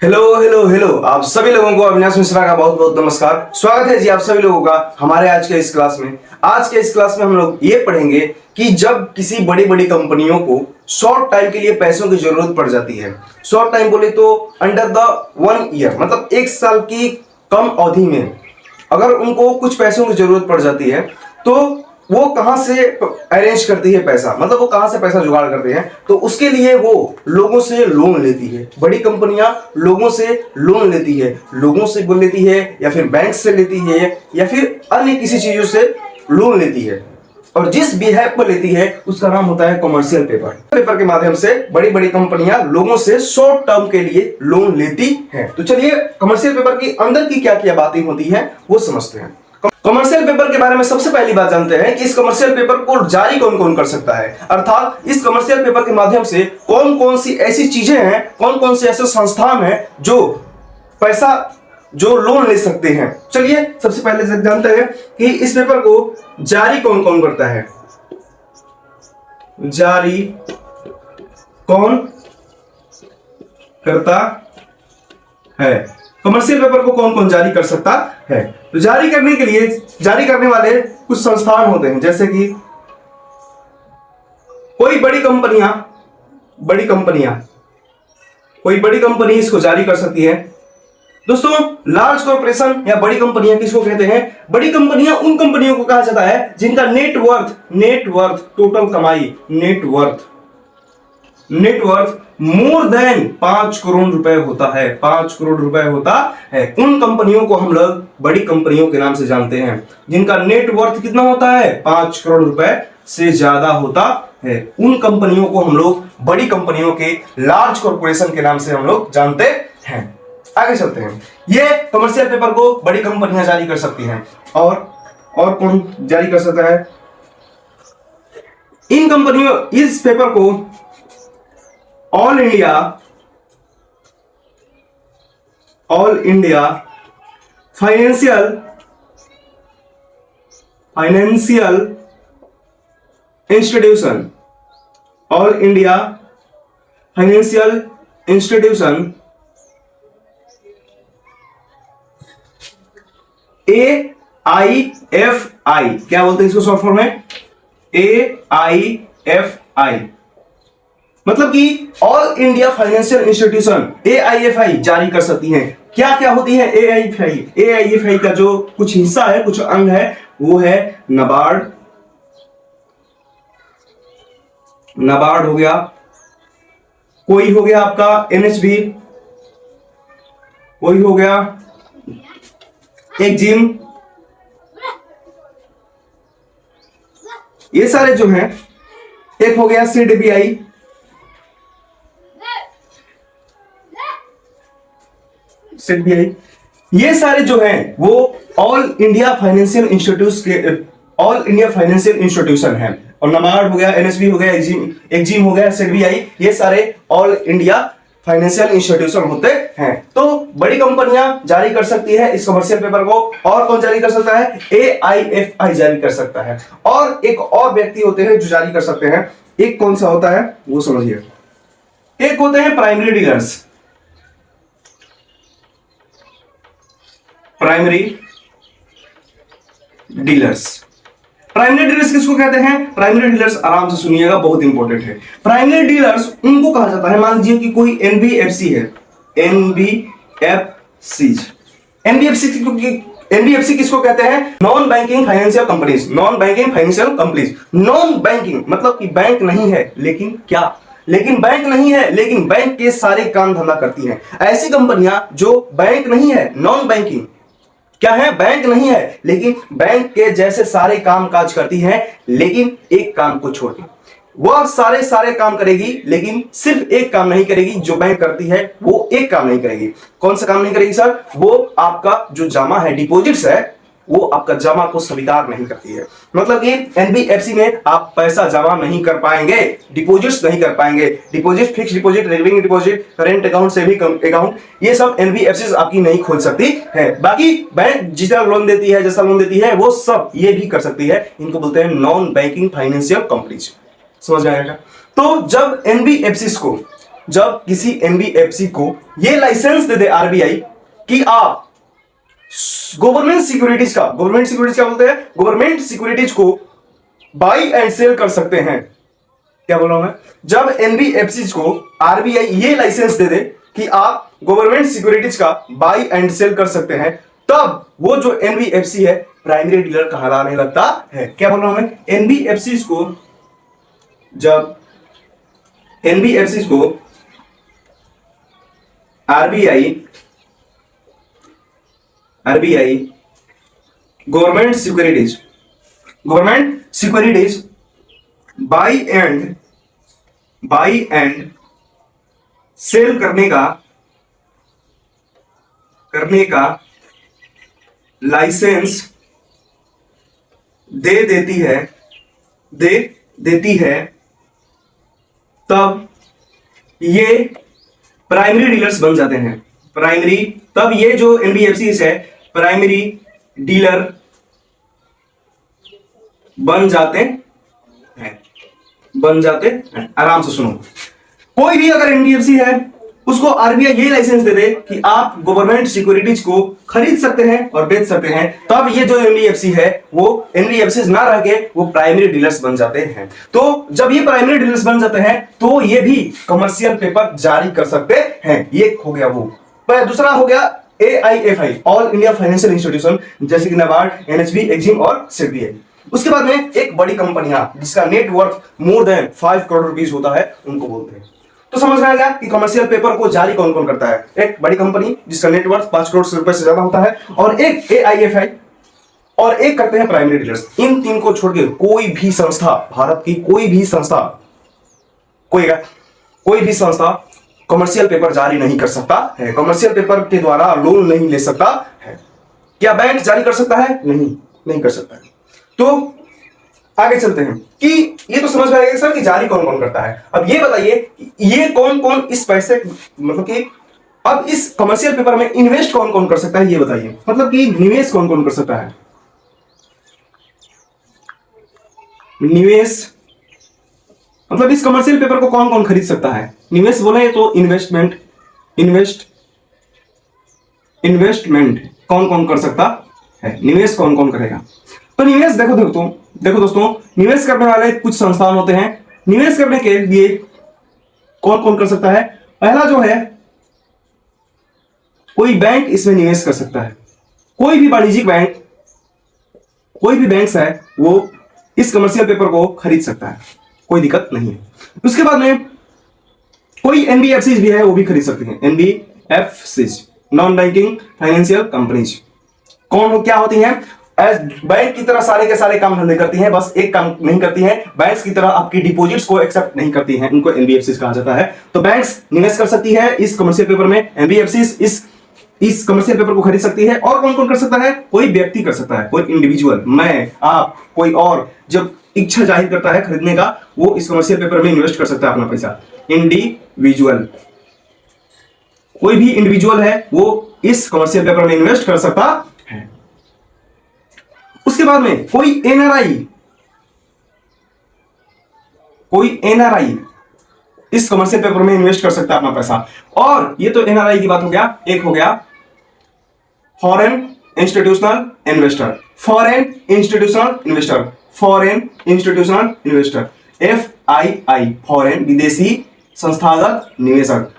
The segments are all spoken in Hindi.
हेलो हेलो हेलो, आप सभी लोगों को अविनाश मिश्रा का बहुत बहुत नमस्कार। स्वागत है जी आप सभी लोगों का हमारे आज के इस क्लास में। आज के इस क्लास में हम लोग ये पढ़ेंगे कि जब किसी बड़ी बड़ी कंपनियों को शॉर्ट टाइम के लिए पैसों की जरूरत पड़ जाती है। शॉर्ट टाइम बोले तो अंडर द 1 ईयर, मतलब 1 साल की कम अवधि में अगर उनको कुछ पैसों की जरूरत पड़ जाती है तो वो कहां से अरेंज करती है पैसा, मतलब वो कहां से पैसा जुगाड़ करते हैं। तो उसके लिए वो लोगों से लोन लेती है। बड़ी कंपनियां लोगों से लोन लेती है, लोगों से बोल लेती है या फिर बैंक से लेती है या फिर अन्य किसी चीजों से लोन लेती है। और जिस बिहेव पर लेती है उसका नाम होता है कमर्शियल पेपर। पेपर के माध्यम से बड़ी बड़ी कंपनियां लोगों से शॉर्ट टर्म के लिए लोन लेती हैं। तो चलिए कमर्शियल पेपर की अंदर की क्या क्या बातें होती हैं वो समझते हैं। कमर्शियल पेपर के बारे में सबसे पहली बात जानते हैं कि इस कमर्शियल पेपर को जारी कौन कौन कर सकता है, अर्थात इस कमर्शियल पेपर के माध्यम से कौन कौन सी ऐसी चीजें हैं, कौन कौन से ऐसे संस्थान हैं जो लोन ले सकते हैं। चलिए सबसे पहले जानते हैं कि इस पेपर को जारी कौन कौन करता है। जारी कौन करता है, कमर्शियल पेपर को कौन कौन जारी कर सकता है। तो जारी करने के लिए जारी करने वाले कुछ संस्थान होते हैं, जैसे कि कोई बड़ी कंपनी इसको जारी कर सकती है। दोस्तों लार्ज कॉर्पोरेशन या बड़ी कंपनियां किसको कहते हैं? बड़ी कंपनियां उन कंपनियों को कहा जाता है जिनका नेटवर्थ टोटल कमाई, नेटवर्थ मोर देन 5 करोड़ रुपए होता है। 5 करोड़ रुपए होता है, उन कंपनियों को हम लोग बड़ी कंपनियों के नाम से जानते हैं। जिनका नेटवर्थ कितना होता है? 5 करोड़ रुपए से ज्यादा होता है, उन कंपनियों को हम लोग बड़ी कंपनियों के लार्ज कॉर्पोरेशन के नाम से हम लोग जानते हैं। आगे चलते हैं। ये कमर्शियल पेपर को बड़ी कंपनियां जारी कर सकती हैं। और कौन जारी कर सकता है? इन कंपनियों इस पेपर को all India financial institution, all India financial institution AIFI, क्या बोलते हैं इसको शॉर्ट फॉर्म में? AIFI, मतलब कि all India financial institution AIFI जारी कर सकती हैं। क्या क्या होती है AIFI का जो कुछ हिस्सा है, कुछ अंग है, वो है नाबार्ड हो गया, कोई हो गया आपका NHB, कोई हो गया एक्जिम, ये सारे जो हैं, एक हो गया CDBI, ये सारे जो हैं वो ऑल इंडिया फाइनेंशियल इंस्टीट्यूशन है। और नाबार्ड हो गया, NHB हो गया, एक्जिम हो गया, CDBI, ये सारे ऑल इंडिया फाइनेंशियल इंस्टीट्यूशन होते हैं। तो बड़ी कंपनियां जारी कर सकती है इस कमर्शियल पेपर को। और कौन जारी कर सकता है? AIFI जारी कर सकता है। और एक और व्यक्ति होते हैं जो जारी कर सकते हैं। एक कौन सा होता है वो समझिए। एक होते हैं प्राइमरी डीलर्स। प्राइमरी डीलर्स किसको कहते हैं? प्राइमरी डीलर्स आराम से सुनिएगा, बहुत इंपॉर्टेंट है। प्राइमरी डीलर्स उनको कहा जाता है, मान लीजिए कि कोई NBFC है, NBFC किसको कहते हैं? Non banking financial companies. Non banking मतलब कि बैंक नहीं है लेकिन क्या? लेकिन बैंक नहीं है लेकिन बैंक के सारे काम धंधा करती हैं। ऐसी कंपनियां जो बैंक नहीं है, नॉन बैंकिंग क्या है? बैंक नहीं है लेकिन बैंक के जैसे सारे काम काज करती है, लेकिन एक काम को छोड़ के वह सारे काम करेगी, लेकिन सिर्फ एक काम नहीं करेगी जो बैंक करती है, वो एक काम नहीं करेगी। कौन सा काम नहीं करेगी सर? वो आपका जो जमा है, डिपॉजिट्स है, वो आपका जमा को स्वीकार नहीं करती है। मतलब कि NBFC में आप पैसा जमा नहीं कर पाएंगे, डिपॉजिट्स नहीं कर पाएंगे। Deposit, fix deposit, recurring deposit, current account, saving account, ये सब NBFC आपकी नहीं खोल सकती है। बाकी बैंक जितना लोन देती है, जैसा लोन देती है, वो सब ये भी कर सकती है। इनको बोलते हैं नॉन बैंकिंग फाइनेंशियल कंपनीज। समझ में आएगा? तो जब NBFCs को जब किसी एनबीएफसी को ये लाइसेंस दे दे आरबीआई कि आप गवर्नमेंट सिक्योरिटीज का, गवर्नमेंट सिक्योरिटीज क्या बोलते हैं, गवर्नमेंट सिक्योरिटीज को बाई एंड सेल कर सकते हैं। क्या बोल रहा हूं मैं, जब एनबीएफसी को आरबीआई ये लाइसेंस दे दे कि आप गवर्नमेंट सिक्योरिटीज का बाई एंड सेल कर सकते हैं, तब वो जो एनबीएफसी है प्राइमरी डीलर कहलाने लगता है। क्या बोल रहा हूं मैं, एनबीएफसी को, जब एनबीएफसी को RBI government securities buy and sell करने का लाइसेंस दे देती है, तब ये प्राइमरी डीलर्स बन जाते हैं। तब ये जो एनबीएफसी है प्राइमरी डीलर बन जाते हैं। आराम से सुनो, कोई भी अगर एनबीएफसी है उसको आरबीआई ये लाइसेंस दे दे कि आप गवर्नमेंट सिक्योरिटीज को खरीद सकते हैं और बेच सकते हैं, तब ये जो एनबीएफसी है वो एनबीएफसी ना रह के वो प्राइमरी डीलर्स बन जाते हैं। तो जब ये प्राइमरी डीलर्स बन जाते हैं तो ये भी कमर्शियल पेपर जारी कर सकते हैं। ये हो गया वो। पर दूसरा हो गया AIFI, all India financial institution, जैसे कि नाबार्ड, एनएचबी, एक्जिम और सेबीआई। उसके बाद में एक बड़ी कंपनियां जिसका net worth more than 5 crore rupees होता है, उनको बोलते हैं। तो समझ में आ गया कि कमर्शियल पेपर को जारी कौन कौन करता है। एक बड़ी कंपनी जिसका नेटवर्थ 5 करोड़ रुपए से ज्यादा होता है, और एक AIFI, और एक करते हैं प्राइमरी डीलर्स। इन तीन को छोड़ के कोई भी संस्था, भारत की कोई भी संस्था कमर्शियल पेपर जारी नहीं कर सकता है। कमर्शियल पेपर के द्वारा लोन नहीं ले सकता है। क्या बैंक जारी कर सकता है? नहीं कर सकता है। तो आगे चलते हैं कि ये तो समझ में आएगा सर कि जारी कौन कौन करता है। अब ये बताइए कि ये कौन कौन इस पैसे, मतलब कि अब इस कमर्शियल पेपर में इन्वेस्ट कौन कौन कर सकता है, ये बताइए। मतलब कि निवेश कौन कौन कर सकता है। निवेश मतलब इस कमर्शियल पेपर को कौन कौन खरीद सकता है। निवेश बोले तो इन्वेस्टमेंट कौन कौन कर सकता है। निवेश कौन कौन करेगा। तो निवेश देखो दोस्तों, निवेश करने वाले कुछ संस्थान होते हैं। निवेश करने के लिए कौन कौन कर सकता है। पहला जो है, कोई बैंक इसमें निवेश कर सकता है। कोई भी वाणिज्यिक बैंक, कोई भी बैंक है वो इस कमर्शियल पेपर को खरीद सकता है, कोई दिक्कत नहीं है। उसके बाद में कोई एनबीएफसी भी है, वो भी खरीद सकते हैं। NBFC, non banking financial companies, क्या होती हैं? बैंक की तरह सारे के सारे काम धंधे करती हैं, बस एक काम नहीं करती हैं, बैंक्स की तरह आपकी डिपॉजिट्स को एक्सेप्ट नहीं करती हैं, उनको एनबीएफसी कहा जाता है। तो बैंक्स निवेश कर सकती है इस कमर्शियल पेपर में, एनबीएफसी इस कमर्शियल पेपर को खरीद सकती है। और कौन कौन कर सकता है? कोई व्यक्ति कर सकता है, कोई इंडिविजुअल, मैं, आप, कोई और, जब इच्छा जाहिर करता है खरीदने का, वो इस कमर्शियल पेपर में इन्वेस्ट कर सकता है अपना पैसा। इंडिविजुअल, कोई भी इंडिविजुअल है वो इस कमर्शियल पेपर में इन्वेस्ट कर सकता है। उसके बाद में कोई एनआरआई इस कमर्शियल पेपर में इन्वेस्ट कर सकता है अपना पैसा। और ये तो एनआरआई की बात हो गया। एक हो गया foreign institutional investor, FII, foreign विदेशी संस्थागत निवेशक।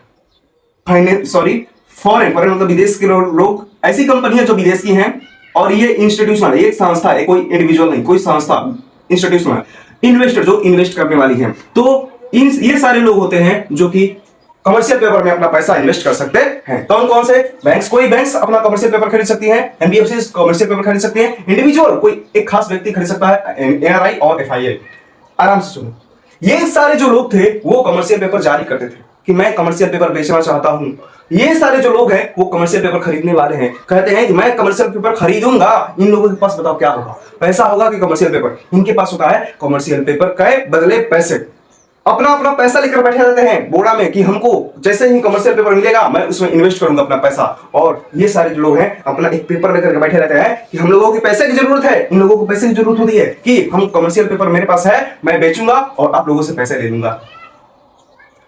फॉरेन मतलब विदेश के लोग, ऐसी कंपनियां जो विदेश की हैं, और ये इंस्टीट्यूशनल, एक संस्था है, कोई इंडिविजुअल नहीं, कोई संस्था, इंस्टीट्यूशनल इन्वेस्टर जो इन्वेस्ट करने वाली है। तो ये सारे लोग होते हैं जो कि कमर्शियल पेपर में अपना पैसा इन्वेस्ट कर सकते हैं। कौन कौन से? बैंक्स, कोई बैंक्स अपना कमर्शियल पेपर खरीद सकती है, एनबीएफसी कमर्शियल पेपर खरीद सकती है, इंडिविजुअल कोई एक खास व्यक्ति खरीद सकता है, एनआरआई और FII। आराम से सुनो, ये सारे जो लोग थे वो कमर्शियल पेपर जारी करते थे कि मैं कमर्शियल पेपर बेचना चाहता हूं। ये सारे जो लोग हैं वो कमर्शियल पेपर खरीदने वाले हैं, कहते हैं कि मैं कमर्शियल पेपर खरीदूंगा। इन लोगों के पास बताओ क्या होगा? पैसा होगा कि कमर्शियल पेपर? इनके पास होता है कमर्शियल पेपर के बदले पैसे। अपना पैसा लेकर बैठे रहते हैं बोरा में कि हमको जैसे ही कमर्शियल पेपर मिलेगा मैं उसमें इन्वेस्ट करूंगा अपना पैसा। और ये सारे जो लोग हैं अपना एक पेपर लेकर बैठे रहते हैं कि हम लोगों को पैसे की जरूरत है, इन लोगों को पैसे की जरूरत होती है कि हम कमर्शियल पेपर मेरे पास है, मैं बेचूंगा और आप लोगों से पैसे ले लूंगा।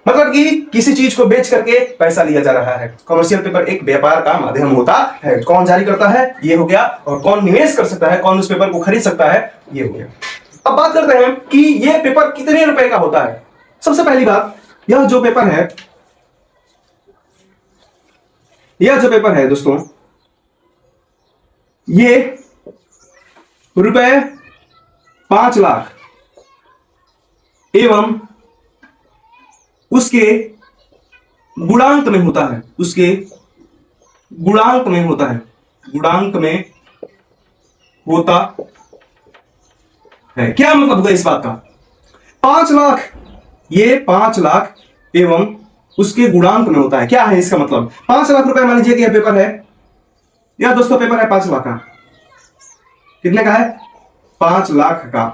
मतलब कि किसी चीज को बेच करके पैसा लिया जा रहा है। कमर्शियल पेपर एक व्यापार का माध्यम होता है। कौन जारी करता है, ये हो गया। और कौन निवेश कर सकता है, कौन उस पेपर को खरीद सकता है, ये हो गया। अब बात करते हैं कि ये पेपर कितने रुपए का होता है। सबसे पहली बात, यह जो पेपर है दोस्तों, ये रुपए 5 लाख एवं उसके गुणांक में होता है। गुणांक में होता है। क्या मतलब होगा इस बात का? 5 लाख, ये 5 लाख एवं उसके गुणांक में होता है। क्या है इसका मतलब? 5 लाख रुपए, मान लीजिए कि यह पेपर है, यह दोस्तों पेपर है 5 लाख का। कितने का है? 5 लाख का।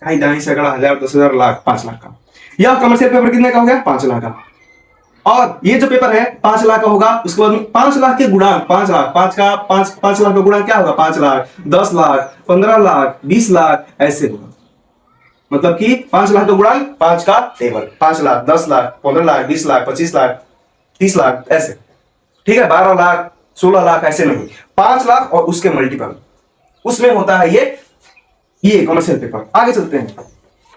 कहीं दाई सैकड़ा, हजार, 10,000, लाख, 5 लाख का। यह कमर्शियल पेपर कितने का हो गया? 5 लाख का। और ये जो पेपर है 5 लाख का होगा। उसके बाद 5 लाख के गुणांक, 5 लाख, 5 लाख का गुणांक क्या होगा? 5 लाख, 10 लाख, 15 लाख, 20 लाख, ऐसे होगा। मतलब कि 5 लाख का गुणांक 5 का टेबल, 5 लाख, 10 लाख, 15 लाख, 20 लाख, 25 लाख, 30 लाख, ऐसे। ठीक है, 12 लाख, 16 लाख, ऐसे नहीं, 5 लाख और उसके मल्टीपल, उसमें होता है ये कमर्शियल पेपर। आगे चलते हैं।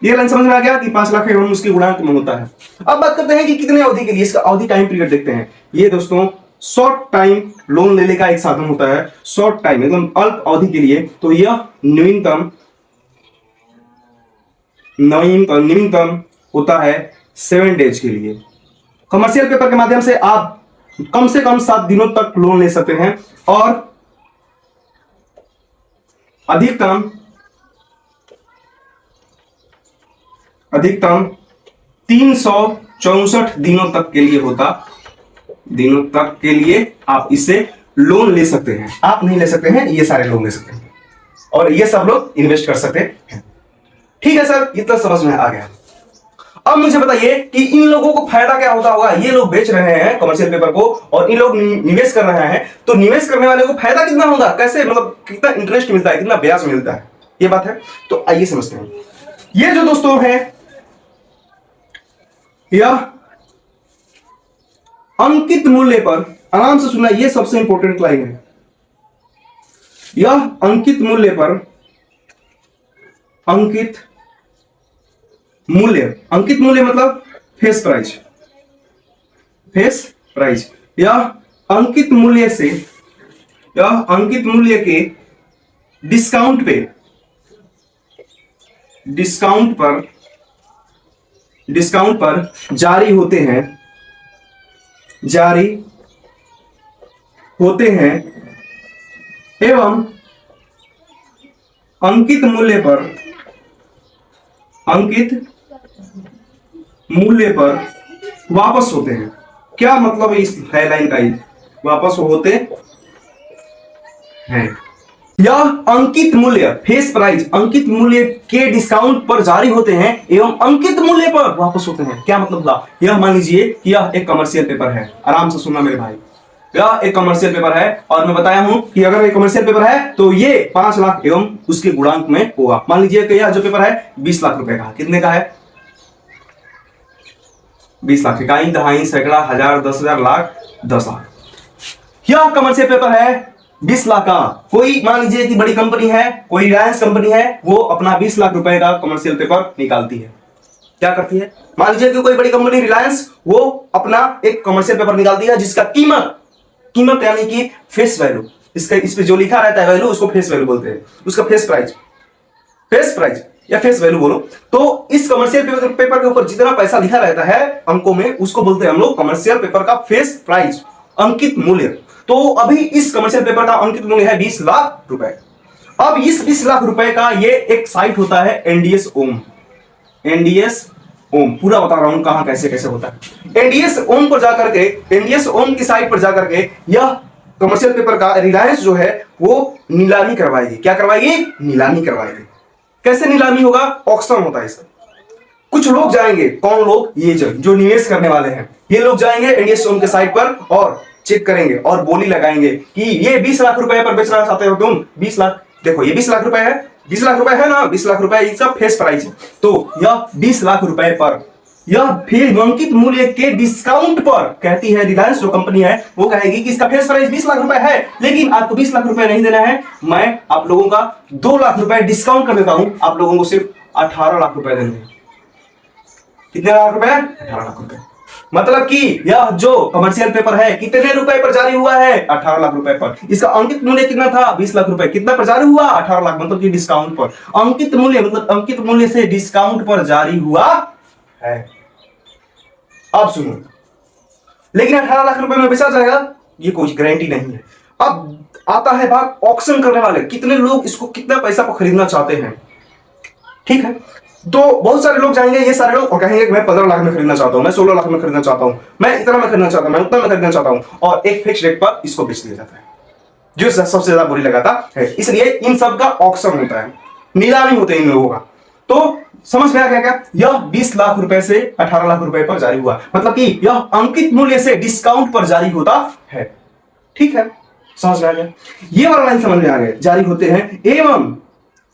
ये लाइन समझ में आ गया कि 5 लाख एवं उसके गुणांक में होता है। अब बात करते हैं कि कितने अवधि के लिए, इसका अवधि टाइम पीरियड देखते हैं। ये दोस्तों शॉर्ट टाइम लोन लेने का एक साधन होता है। शॉर्ट टाइम एकदम अल्प अवधि के लिए, तो यह न्यूनतम होता है 7 डेज के लिए। कमर्शियल पेपर के माध्यम से आप कम से कम 7 दिनों तक लोन ले सकते हैं और अधिकतम 364 दिनों तक के लिए आप इससे लोन ले सकते हैं। आप नहीं ले सकते हैं, ये सारे लोग ले सकते हैं और ये सब लोग इन्वेस्ट कर सकते हैं। ठीक है सर, इतना समझ में आ गया। अब मुझे बताइए कि इन लोगों को फायदा क्या होता होगा। ये लोग बेच रहे हैं कमर्शियल पेपर को और इन लोग निवेश कर रहे हैं, तो निवेश करने वाले को फायदा कितना होगा, कैसे, मतलब कितना इंटरेस्ट मिलता है, कितना ब्याज मिलता है, ये बात है। तो आइए समझते हैं। ये जो दोस्तों है, यह अंकित मूल्य पर, आराम से सुनना, यह सबसे इंपॉर्टेंट लाइन है। यह अंकित मूल्य पर, अंकित मूल्य मतलब फेस प्राइस। यह अंकित मूल्य के डिस्काउंट पर जारी होते हैं एवं अंकित मूल्य पर वापस होते हैं। क्या मतलब इस है लाइन का? वापस होते हैं। यह अंकित मूल्य, फेस प्राइस, अंकित मूल्य के डिस्काउंट पर जारी होते हैं एवं अंकित मूल्य पर वापस होते हैं। क्या मतलब था? यह मान लीजिए कि यह एक कमर्शियल पेपर है। आराम से सुनना मेरे भाई, यह एक कमर्शियल पेपर है और मैं बताया हूं कि अगर एक कमर्शियल पेपर है तो ये 5 लाख एवं उसके गुणांक में होगा। मान लीजिए कि यह जो पेपर है 20 लाख रुपए का। कितने का है? 20 लाख। इकाई, दहाई, सैकड़ा, हजार, 10,000, लाख, 10 लाख। यह कमर्शियल पेपर है 20 लाख का। कोई मान लीजिए कि बड़ी कंपनी है, कोई रिलायंस कंपनी है, वो अपना 20 लाख रुपए का कमर्शियल पेपर निकालती है। क्या करती है? मान लीजिए कि कोई बड़ी कंपनी रिलायंस, वो अपना एक कमर्शियल पेपर निकालती है जिसका कीमत यानी कि फेस वैल्यू, इस पे जो लिखा रहता है वैल्यू, उसको फेस वैल्यू बोलते हैं। उसका फेस प्राइस या फेस वैल्यू बोलो। तो इस कमर्शियल पेपर के ऊपर जितना पैसा लिखा रहता है अंकों में, उसको बोलते हैं हम लोग कमर्शियल पेपर का फेस प्राइस, अंकित मूल्य। तो अभी इस कमर्शियल पेपर का अंकित मूल्य है 20 लाख रुपए। अब इस 20 लाख रुपए का ये एक साइट होता है एनडीएस ओम, पूरा बता रहा हूं कहां कैसे कैसे होता है। एनडीएस ओम पर जाकर के, एनडीएस ओम की साइट पर जाकर के यह कमर्शियल पेपर का रिलायंस जो है वो नीलामी करवाएगी। क्या करवाएगी? नीलामी करवाएगी। कैसे नीलामी होगा? ऑक्शन होता है इसका। कुछ लोग जाएंगे, कौन लोग? ये जो निवेश करने वाले हैं, ये लोग जाएंगे एनडीएस ओम के साइट पर और चेक करेंगे और बोली लगाएंगे कि ये 20 लाख रुपए पर बेचना चाहते हो तुम, 20 लाख, देखो ये 20 लाख रुपए है, 20 लाख रुपए है ना, 20 लाख रुपए इसका फेस प्राइस है। तो यह 20 लाख रुपए पर, यह फिर अंकित मूल्य के डिस्काउंट पर कहती है रिलायंस जो कंपनी है वो कहेगी कि इसका फेस प्राइस 20 लाख रुपए है, लेकिन आपको 20 लाख रुपए नहीं देना है, मैं आप लोगों का 2 लाख रुपए डिस्काउंट कर देता हूं, आप लोगों को सिर्फ 18 लाख रुपए देने हैं। कितने लाख रुपए? 18 लाख रुपए। मतलब कि यह जो कमर्शियल पेपर है कितने रुपए पर जारी हुआ है? 18 लाख रुपए पर। इसका अंकित मूल्य कितना था? 20 लाख रुपए। कितना पर जारी हुआ? 18 लाख, मतलब कि डिस्काउंट पर। अंकित मूल्य मतलब अंकित मूल्य से डिस्काउंट पर जारी हुआ है। अब सुनो, लेकिन 18 लाख रुपए में बेचा जाएगा ये कोई गारंटी नहीं है। अब आता है बात ऑक्शन करने वाले, कितने लोग इसको कितना पैसा पर खरीदना चाहते हैं। ठीक है, तो बहुत सारे लोग जाएंगे, ये सारे लोग, और कहेंगे कि मैं 15 लाख में खरीदना चाहता हूं, मैं 16 लाख में खरीदना चाहता हूं, मैं इतना में खरीदना चाहता हूं, मैं उतना में खरीदना चाहता हूं, और एक फिक्स रेट पर इसको बेच दिया जाता है, जो सबसे ज्यादा बुरी लगाता है। इसलिए इन सब का ऑक्शन होता है, नीलामी होते हैं इन लोगों का। तो समझ में आ गया क्या? यह 20 लाख रुपए से 18 लाख रुपए पर जारी हुआ, मतलब कि यह अंकित मूल्य से डिस्काउंट पर जारी होता है। ठीक है, समझ में आ गया? ये वाला लाइन समझ में आ गया, जारी होते हैं एवं,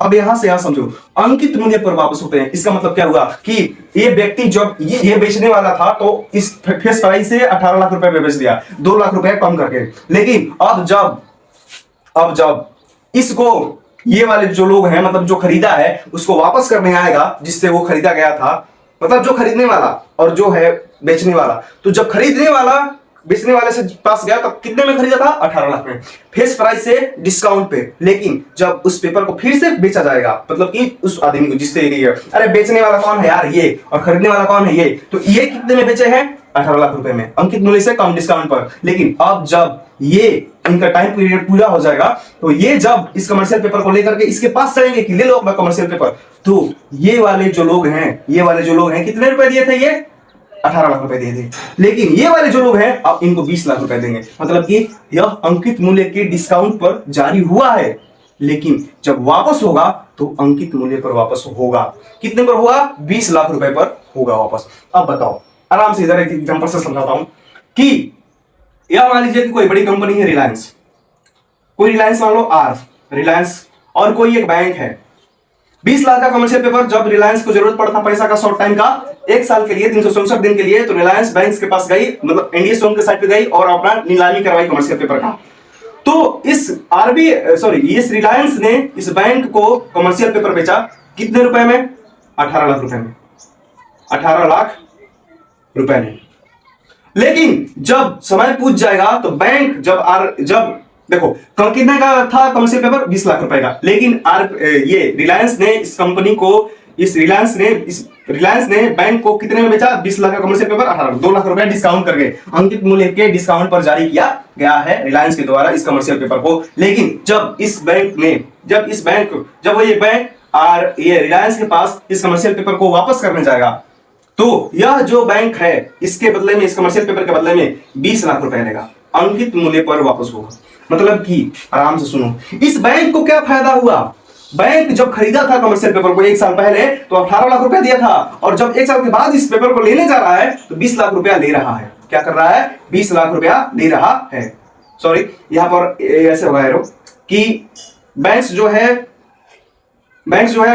अब यहां से यहां समझो, अंकित मूल्य पर वापस होते हैं। इसका मतलब क्या हुआ कि ये व्यक्ति जब ये बेचने वाला था तो इस फेस प्राइस से 18 लाख रुपए में बेच दिया, 2 लाख रुपए कम करके। लेकिन अब जब इसको ये वाले जो लोग हैं, मतलब जो खरीदा है, उसको वापस करने आएगा जिससे वो खरीदा गया था, मतलब जो खरीदने वाला और जो है बेचने वाला, तो जब खरीदने वाला बेचने वाले से पास गया तब कितने में खरीदा था? 18 लाख में, फेस प्राइस से डिस्काउंट पे। लेकिन जब उस पेपर को फिर से बेचा जाएगा, मतलब कि उस आदमी को जिससे ये, अरे बेचने वाला कौन है यार ये, और खरीदने वाला कौन है ये, तो ये कितने में बेचे हैं? 18 लाख रुपए में, अंकित मूल्य से कम डिस्काउंट पर। लेकिन अब जब ये इनका टाइम पीरियड पूरा हो जाएगा, तो ये जब इस कमर्शियल पेपर को लेकर के इसके पास जाएंगे कि ले लो अपना कमर्शियल पेपर, तो ये वाले जो लोग हैं कितने रुपए दिए थे? ये 18 लाख रुपए दिए थे। लेकिन ये वाले जो लोग हैं अब इनको 20 लाख रुपए देंगे, मतलब कि यह अंकित मूल्य के डिस्काउंट पर जारी हुआ है, लेकिन जब वापस होगा तो अंकित मूल्य पर वापस होगा। कितने पर होगा? 20 लाख रुपए पर होगा वापस। अब बताओ, आराम से इधर एक एग्जांपल से समझाता हूं कि यह मान लीजिए कि कोई बड़ी कंपनी है रिलायंस, कोई रिलायंस मान लो आर रिलायंस, और कोई एक बैंक है। 20 लाख का कमर्शियल पेपर जब रिलायंस को जरूरत पड़ा था पैसा का, शॉर्ट टाइम का, 1 साल के लिए, 364 दिन के लिए, तो रिलायंस बैंक के पास गई, मतलब एनडीए स्टोन के साइड पे गई और अपना नीलामी करवाई कमर्शियल पेपर का। तो इस इस रिलायंस ने इस बैंक को कमर्शियल पेपर बेचा कितने रुपए में? 18 लाख रुपए में, 18 लाख रुपए में। लेकिन जब समय पूछ जाएगा तो बैंक जब देखो कितने का था कमर्शियल पेपर? 20 लाख रुपए का। लेकिन ये रिलायंस ने इस कंपनी को, रिलायंस ने बैंक को कितने में बेचा? 20 लाख का कमर्शियल पेपर 18, 2 लाख रुपए डिस्काउंट करके, अंकित मूल्य के डिस्काउंट पर जारी किया गया है रिलायंस के द्वारा इस कमर्शियल पेपर को। लेकिन जब ये रिलायंस के पास इस कमर्शियल पेपर को वापस करने जाएगा, तो यह जो बैंक है इसके बदले में, इस कमर्शियल पेपर के बदले में 20 लाख रुपए लेगा, अंकित मूल्य पर वापस होगा। मतलब कि आराम से सुनो, इस बैंक को क्या फायदा हुआ? बैंक जब खरीदा था कमर्शियल पेपर को 1 साल पहले तो 18 लाख रुपया दिया था, और जब 1 साल के बाद इस पेपर को लेने जा रहा है तो 20 लाख रुपया ले रहा है। क्या कर रहा है? 20 लाख रुपया ले रहा है। सॉरी, यहां पर ऐसे होगा एरो कि बैंक जो है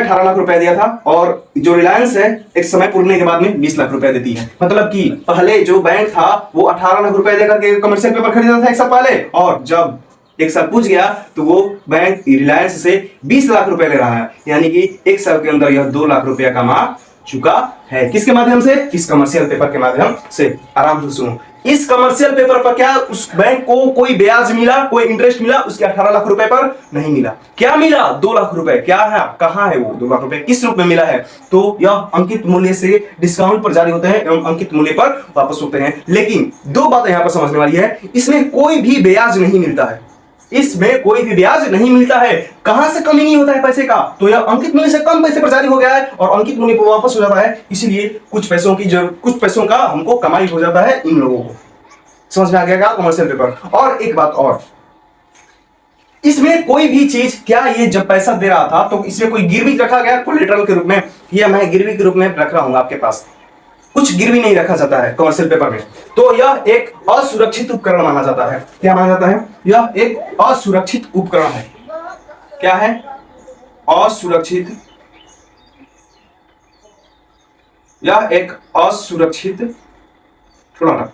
18 लाख रुपया दिया था, और जो रिलायंस है एक समय पूरने के बाद में 20 लाख रुपया देती है। मतलब कि पहले जो बैंक था वो 18 लाख रुपया देकर के कमर्शियल पेपर खरीदा था 1 साल पहले, और जब 1 साल पूछ गया तो वो बैंक रिलायंस से 20 लाख रुपए ले रहा है, यानी कि 1 साल के अंदर यह 2 लाख रुपया कमा चुका है। किसके माध्यम से? इस कमर्शियल पेपर के माध्यम से। आराम से सुनो, इस कमर्शियल पेपर पर क्या उस बैंक को कोई ब्याज मिला, कोई इंटरेस्ट मिला? उसके 18 लाख रुपए पर नहीं मिला। क्या मिला? 2 लाख रुपए। क्या है, कहां है वो 2 लाख रुपए, किस रूप में मिला है? तो यह अंकित मूल्य से डिस्काउंट पर जारी होते हैं एवं अंकित मूल्य पर वापस होते हैं। लेकिन 2 बातें यहां पर समझने वाली है, इसमें कोई भी ब्याज नहीं मिलता है, इसमें कोई भी ब्याज नहीं मिलता है। कहां से कमी नहीं होता है पैसे का? तो यह अंकित मूल्य से कम पैसे पर जारी हो गया है और अंकित मूल्य पर वापस हो जाता है, इसलिए कुछ पैसों का हमको कमाई हो जाता है इन लोगों को। समझ में आ गया कमर्शियल पेपर? और एक बात और, इसमें कोई भी चीज, क्या ये जब पैसा दे रहा था तो इसमें कोई गिरवी रखा गया कोलेटरल के रूप में? ये मैं गिरवी के रूप में रख रहा हूं आपके पास, कुछ गिरवी नहीं रखा जाता है कमर्शियल पेपर में। तो यह एक असुरक्षित उपकरण माना जाता है। क्या माना जाता है? यह एक असुरक्षित उपकरण है। क्या है? असुरक्षित, यह एक असुरक्षित ठुलाना।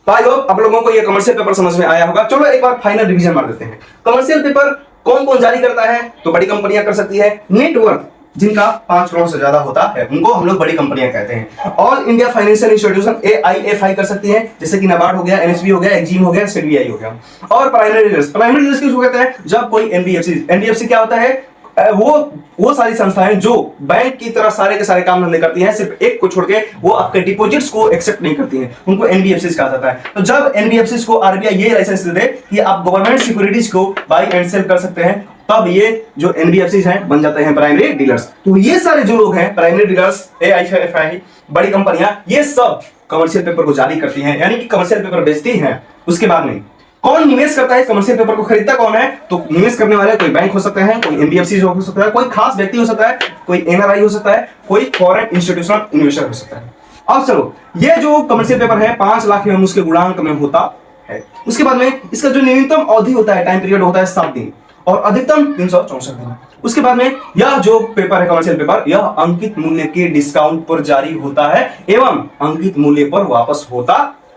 तो आई होप आप लोगों को यह कमर्शियल पेपर समझ में आया होगा। चलो एक बार फाइनल रिवीजन मार देते हैं। कमर्शियल पेपर कौन कौन जारी करता है? तो बड़ी कंपनियां कर सकती है। नेटवर्थ जिनका 5 करोड़ से ज्यादा होता है उनको हम लोग बड़ी कंपनियां कहते हैं। All India financial institution AIFI कर सकती है, जैसे कि नाबार्ड हो गया, NHB हो गया, एक्जिम हो गया, SBI हो गया। और प्राइमरी डीलर्स किसको कहते हैं? जब कोई NBFC क्या होता है? वो सारी संस्थाएं जो बैंक की तरह सारे के सारे काम धंधे करती हैं, सिर्फ एक को छोड़ के वो आपके डिपॉजिट्स को एक्सेप्ट नहीं करती हैं, उनको NBFCs कहा जाता है। तो जब NBFCs को RBI ये लाइसेंस दे दे कि आप गवर्नमेंट सिक्योरिटीज को बाय एंड सेल कर सकते हैं, तब ये जो NBFCs हैं बन जाते हैं प्राइमरी डीलर्स। तो ये सारे जो लोग हैं प्राइमरी डीलर्स, AIFI, बड़ी कंपनियां, ये सब कमर्शियल पेपर को जारी करती हैं, यानी कि कमर्शियल पेपर बेचती हैं। उसके बाद में कौन निवेश करता है? कमर्शियल पेपर को खरीदता कौन है? तो निवेश करने वाले कोई बैंक हो सकते हैं, कोई NBFC हो सकता है, कोई खास व्यक्ति हो सकता है, कोई NRI हो सकता है, कोई फॉरेन इंस्टीट्यूशनल इन्वेस्टर हो सकता है। अब चलो, ये जो कमर्शियल पेपर है 5 लाख एवं उसके गुणांक में होता है। उसके बाद में इसका जो न्यूनतम अवधि होता है, टाइम पीरियड होता है 7 दिन और अधिकतम 364 दिन। उसके बाद में यह जो पेपर है कमर्शियल पेपर, यह अंकित मूल्य के डिस्काउंट पर जारी होता है एवं अंकित मूल्य पर वापस होता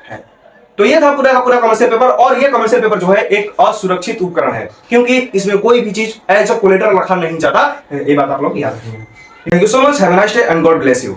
है। तो ये था पूरा का पूरा कमर्शियल पेपर। और ये कमर्शियल पेपर जो है एक असुरक्षित उपकरण है, क्योंकि इसमें कोई भी चीज एज अ कोलेटरल रखा नहीं जाता। ये बात आप लोग याद रखेंगे। Thank you so much, have a nice day and God bless you.